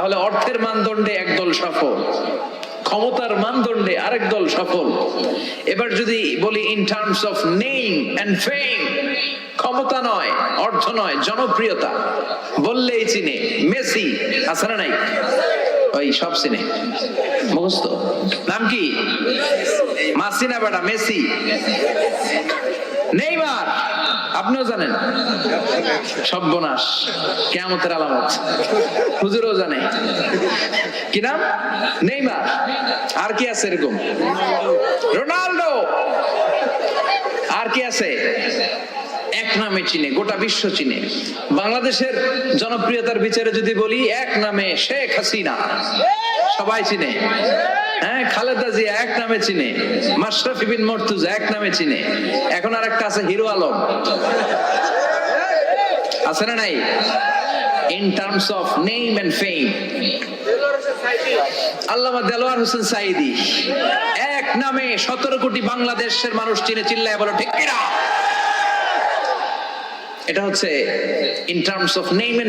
তাহলে অর্থের মানদণ্ডে একদল সফল, ক্ষমতার মানদণ্ডে আরেক দল সফল। এবার যদি বলি in terms of name and fame, ক্ষমতা নয়, অর্থ নয়, জনপ্রিয়তা বললেই চিনে। মেসি আছে না নাই? ওই সব চিনে, মুখস্থ। নাম কি? মাসিনা বেটা, মেসি। নেইমার আপনিও জানেন, সর্বনাশ, কিয়ামতের আলামত। হুজুরও জানে। কি নাম? নেইমার। আর কি আছে এরকম? রোনাল্ডো। আর কি আছে? এক নামে চিনে, গোটা বিশ্ব চিনে। বাংলাদেশের জনপ্রিয়তার বিচারে যদি বলি, এক নামে শেখ হাসিনা, সবাই চিনে। হ্যাঁ, খালেদা জিয়া এক নামে চিনে, মাশরাফি বিন মুর্তজা এক নামে চিনে। এখন আর একটা আছে হিরো আলম, আছে না নাই? In terms of name and fame. আল্লামা দেলোয়ার হোসেন সাঈদী এক নামে 17 কোটি বাংলাদেশের মানুষ চিনে। চিল্লায় বলো ঠিক কিনা? এটা হচ্ছে in terms of name and